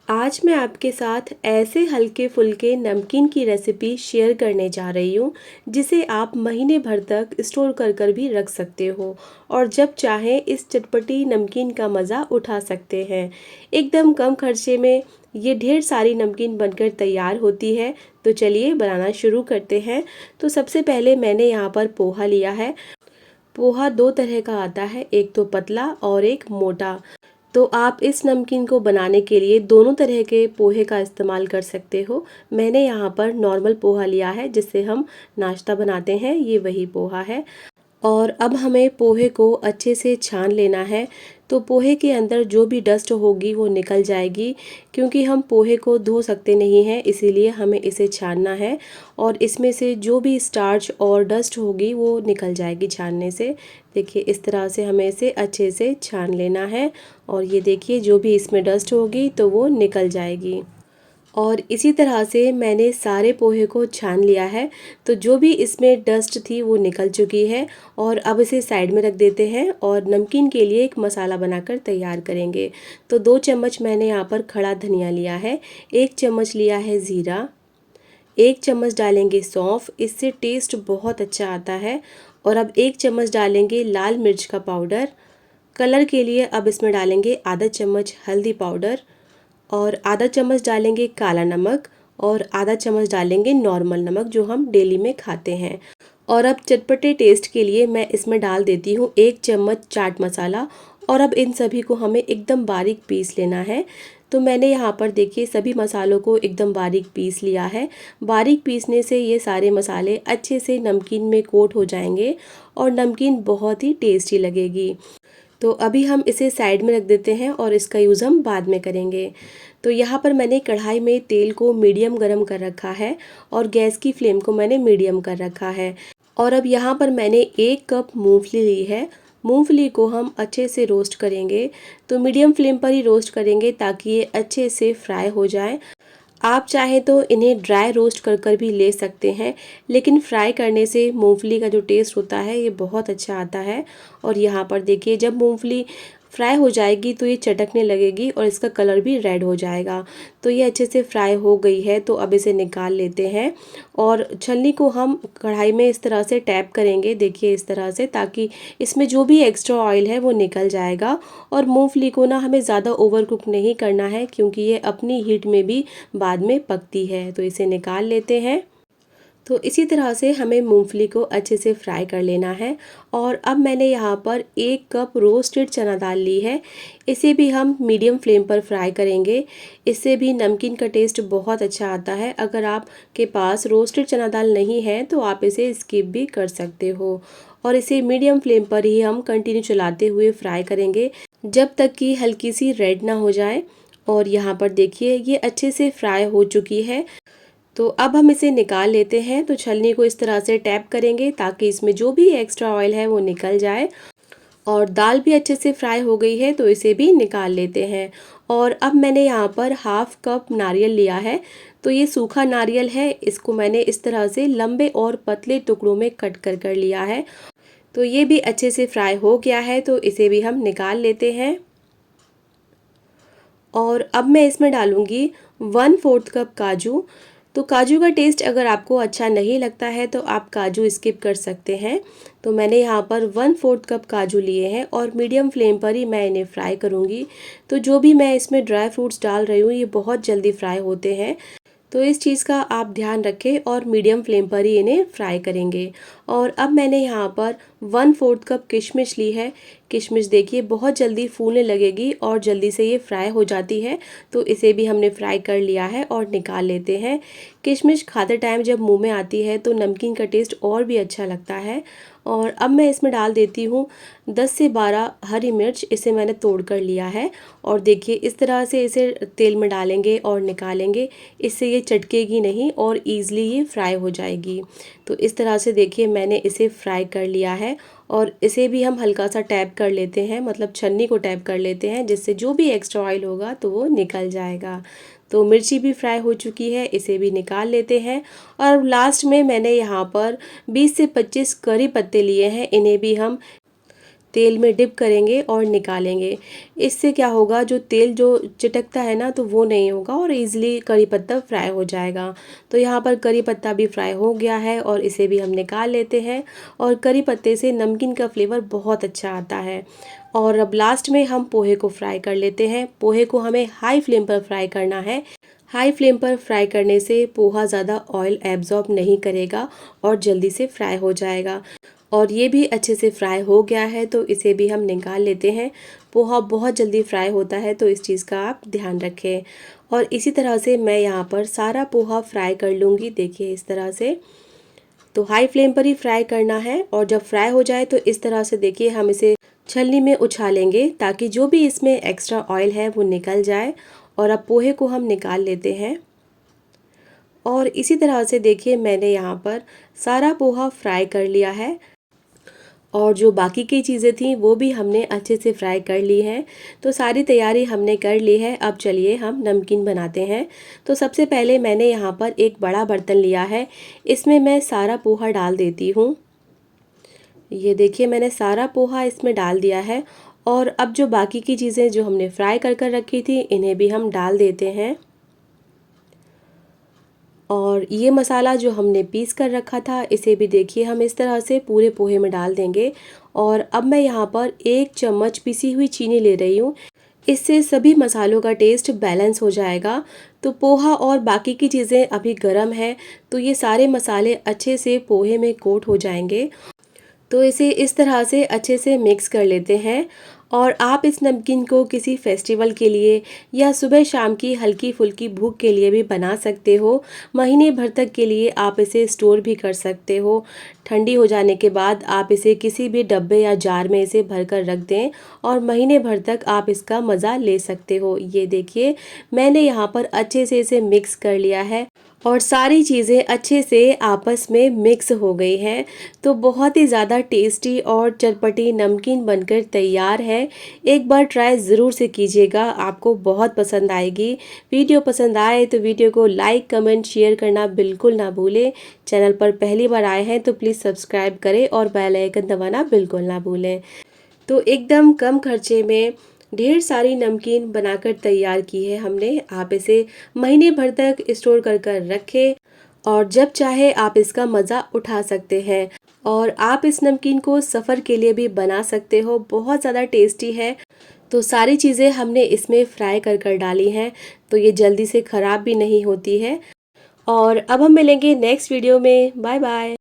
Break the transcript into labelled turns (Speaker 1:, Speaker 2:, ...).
Speaker 1: आज मैं आपके साथ ऐसे हल्के फुल्के नमकीन की रेसिपी शेयर करने जा रही हूँ जिसे आप महीने भर तक स्टोर कर भी रख सकते हो और जब चाहें इस चटपटी नमकीन का मज़ा उठा सकते हैं। एकदम कम खर्चे में ये ढेर सारी नमकीन बनकर तैयार होती है। तो चलिए बनाना शुरू करते हैं। तो सबसे पहले मैंने यहाँ पर पोहा लिया है। पोहा दो तरह का आता है, एक तो पतला और एक मोटा। तो आप इस नमकीन को बनाने के लिए दोनों तरह के पोहे का इस्तेमाल कर सकते हो। मैंने यहाँ पर नॉर्मल पोहा लिया है जिससे हम नाश्ता बनाते हैं, ये वही पोहा है। और अब हमें पोहे को अच्छे से छान लेना है। तो पोहे के अंदर जो भी डस्ट होगी वो निकल जाएगी, क्योंकि हम पोहे को धो सकते नहीं हैं, इसीलिए हमें इसे छानना है। और इसमें से जो भी स्टार्च और डस्ट होगी वो निकल जाएगी छानने से। देखिए इस तरह से हमें इसे अच्छे से छान लेना है। और ये देखिए जो भी इसमें डस्ट होगी तो वो निकल जाएगी। और इसी तरह से मैंने सारे पोहे को छान लिया है। तो जो भी इसमें डस्ट थी वो निकल चुकी है। और अब इसे साइड में रख देते हैं और नमकीन के लिए एक मसाला बनाकर तैयार करेंगे। तो 2 चम्मच मैंने यहाँ पर खड़ा धनिया लिया है, 1 चम्मच लिया है ज़ीरा, 1 चम्मच डालेंगे सौंफ, इससे टेस्ट बहुत अच्छा आता है। और अब 1 चम्मच डालेंगे लाल मिर्च का पाउडर। कलर के लिए अब इसमें डालेंगे आधा चम्मच हल्दी पाउडर और आधा चम्मच डालेंगे काला नमक और आधा चम्मच डालेंगे नॉर्मल नमक जो हम डेली में खाते हैं। और अब चटपटे टेस्ट के लिए मैं इसमें डाल देती हूँ 1 चम्मच चाट मसाला। और अब इन सभी को हमें एकदम बारीक पीस लेना है। तो मैंने यहाँ पर देखिए सभी मसालों को एकदम बारीक पीस लिया है। बारीक पीसने से ये सारे मसाले अच्छे से नमकीन में कोट हो जाएंगे और नमकीन बहुत ही टेस्टी लगेगी। तो अभी हम इसे साइड में रख देते हैं और इसका यूज़ हम बाद में करेंगे। तो यहाँ पर मैंने कढ़ाई में तेल को मीडियम गरम कर रखा है और गैस की फ्लेम को मैंने मीडियम कर रखा है। और अब यहाँ पर मैंने 1 कप मूंगफली ली है। मूंगफली को हम अच्छे से रोस्ट करेंगे। तो मीडियम फ्लेम पर ही रोस्ट करेंगे ताकि ये अच्छे से फ्राई हो जाए। आप चाहें तो इन्हें ड्राई रोस्ट कर भी ले सकते हैं, लेकिन फ्राई करने से मूंगफली का जो टेस्ट होता है ये बहुत अच्छा आता है। और यहाँ पर देखिए जब मूंगफली फ्राई हो जाएगी तो ये चटकने लगेगी और इसका कलर भी रेड हो जाएगा। तो ये अच्छे से फ्राई हो गई है, तो अब इसे निकाल लेते हैं। और छलनी को हम कढ़ाई में इस तरह से टैप करेंगे, देखिए इस तरह से, ताकि इसमें जो भी एक्स्ट्रा ऑयल है वो निकल जाएगा। और मूंगफली को ना हमें ज़्यादा ओवर कुक नहीं करना है, क्योंकि ये अपनी हीट में भी बाद में पकती है। तो इसे निकाल लेते हैं। तो इसी तरह से हमें मूंगफली को अच्छे से फ्राई कर लेना है। और अब मैंने यहाँ पर 1 कप रोस्टेड चना दाल ली है। इसे भी हम मीडियम फ्लेम पर फ्राई करेंगे। इससे भी नमकीन का टेस्ट बहुत अच्छा आता है। अगर आपके पास रोस्टेड चना दाल नहीं है तो आप इसे स्किप भी कर सकते हो। और इसे मीडियम फ्लेम पर ही हम कंटिन्यू चलाते हुए फ्राई करेंगे जब तक कि हल्की सी रेड ना हो जाए। और यहाँ पर देखिए ये अच्छे से फ्राई हो चुकी है। तो अब हम इसे निकाल लेते हैं। तो छलनी को इस तरह से टैप करेंगे ताकि इसमें जो भी एक्स्ट्रा ऑयल है वो निकल जाए। और दाल भी अच्छे से फ्राई हो गई है, तो इसे भी निकाल लेते हैं। और अब मैंने यहाँ पर हाफ कप नारियल लिया है। तो ये सूखा नारियल है, इसको मैंने इस तरह से लंबे और पतले टुकड़ों में कट कर लिया है। तो ये भी अच्छे से फ्राई हो गया है, तो इसे भी हम निकाल लेते हैं। और अब मैं इसमें डालूँगी 1/4 कप काजू। तो काजू का टेस्ट अगर आपको अच्छा नहीं लगता है तो आप काजू स्किप कर सकते हैं। तो मैंने यहाँ पर 1/4 कप काजू लिए हैं और मीडियम फ्लेम पर ही मैं इन्हें फ्राई करूँगी। तो जो भी मैं इसमें ड्राई फ्रूट्स डाल रही हूँ ये बहुत जल्दी फ्राई होते हैं, तो इस चीज़ का आप ध्यान रखें और मीडियम फ्लेम पर ही इन्हें फ्राई करेंगे। और अब मैंने यहाँ पर 1/4 कप किशमिश ली है। किशमिश देखिए बहुत जल्दी फूलने लगेगी और जल्दी से ये फ्राई हो जाती है। तो इसे भी हमने फ्राई कर लिया है और निकाल लेते हैं। किशमिश खाते टाइम जब मुंह में आती है तो नमकीन का टेस्ट और भी अच्छा लगता है। और अब मैं इसमें डाल देती हूँ 10 से 12 हरी मिर्च, इसे मैंने तोड़ कर लिया है। और देखिए इस तरह से इसे तेल में डालेंगे और निकालेंगे, इससे ये चटकेगी नहीं और ईज़िली ये फ्राई हो जाएगी। तो इस तरह से देखिए मैंने इसे फ्राई कर लिया है। और इसे भी हम हल्का सा टैप कर लेते हैं, मतलब छन्नी को टैप कर लेते हैं, जिससे जो भी एक्स्ट्रा ऑयल होगा तो वो निकल जाएगा। तो मिर्ची भी फ्राई हो चुकी है, इसे भी निकाल लेते हैं। और लास्ट में मैंने यहाँ पर 20 से 25 करी पत्ते लिए हैं, इन्हें भी हम तेल में डिप करेंगे और निकालेंगे। इससे क्या होगा, जो तेल जो चिटकता है ना, तो वो नहीं होगा और इजीली करी पत्ता फ्राई हो जाएगा। तो यहाँ पर करी पत्ता भी फ्राई हो गया है और इसे भी हम निकाल लेते हैं। और करी पत्ते से नमकीन का फ्लेवर बहुत अच्छा आता है। और अब लास्ट में हम पोहे को फ्राई कर लेते हैं। पोहे को हमें हाई फ्लेम पर फ्राई करना है। हाई फ्लेम पर फ्राई करने से पोहा ज़्यादा ऑयल एब्जॉर्ब नहीं करेगा और जल्दी से फ्राई हो जाएगा। और ये भी अच्छे से फ्राई हो गया है, तो इसे भी हम निकाल लेते हैं। पोहा बहुत जल्दी फ्राई होता है, तो इस चीज़ का आप ध्यान रखें। और इसी तरह से मैं यहाँ पर सारा पोहा फ्राई कर लूँगी। देखिए इस तरह से, तो हाई फ्लेम पर ही फ्राई करना है। और जब फ्राई हो जाए तो इस तरह से देखिए हम इसे छलनी में उछालेंगे ताकि जो भी इसमें एक्स्ट्रा ऑयल है वो निकल जाए। और अब पोहे को हम निकाल लेते हैं। और इसी तरह से देखिए मैंने यहाँ पर सारा पोहा फ्राई कर लिया है। और जो बाकी की चीज़ें थी वो भी हमने अच्छे से फ्राई कर ली हैं। तो सारी तैयारी हमने कर ली है। अब चलिए हम नमकीन बनाते हैं। तो सबसे पहले मैंने यहाँ पर एक बड़ा बर्तन लिया है। इसमें मैं सारा पोहा डाल देती हूँ। ये देखिए मैंने सारा पोहा इसमें डाल दिया है। और अब जो बाकी की चीज़ें जो हमने फ्राई कर कर रखी थी, इन्हें भी हम डाल देते हैं। और ये मसाला जो हमने पीस कर रखा था, इसे भी देखिए हम इस तरह से पूरे पोहे में डाल देंगे। और अब मैं यहाँ पर 1 चम्मच पिसी हुई चीनी ले रही हूँ। इससे सभी मसालों का टेस्ट बैलेंस हो जाएगा। तो पोहा और बाकी की चीज़ें अभी गर्म है, तो ये सारे मसाले अच्छे से पोहे में कोट हो जाएंगे। तो इसे इस तरह से अच्छे से मिक्स कर लेते हैं। और आप इस नमकीन को किसी फेस्टिवल के लिए या सुबह शाम की हल्की फुल्की भूख के लिए भी बना सकते हो। महीने भर तक के लिए आप इसे स्टोर भी कर सकते हो। ठंडी हो जाने के बाद आप इसे किसी भी डब्बे या जार में इसे भर कर रख दें और महीने भर तक आप इसका मज़ा ले सकते हो। ये देखिए मैंने यहाँ पर अच्छे से इसे मिक्स कर लिया है और सारी चीज़ें अच्छे से आपस में मिक्स हो गई हैं। तो बहुत ही ज़्यादा टेस्टी और चटपटी नमकीन बनकर तैयार है। एक बार ट्राई ज़रूर से कीजिएगा, आपको बहुत पसंद आएगी। वीडियो पसंद आए तो वीडियो को लाइक कमेंट शेयर करना बिल्कुल ना भूलें। चैनल पर पहली बार आए हैं तो प्लीज़ सब्सक्राइब करें और बेल आइकन दबाना बिल्कुल ना भूलें। तो एकदम कम खर्चे में ढेर सारी नमकीन बनाकर तैयार की है हमने। आप इसे महीने भर तक स्टोर कर कर रखें और जब चाहे आप इसका मज़ा उठा सकते हैं। और आप इस नमकीन को सफ़र के लिए भी बना सकते हो, बहुत ज़्यादा टेस्टी है। तो सारी चीज़ें हमने इसमें फ्राई कर कर डाली हैं, तो ये जल्दी से ख़राब भी नहीं होती है। और अब हम मिलेंगे नेक्स्ट वीडियो में। Bye bye.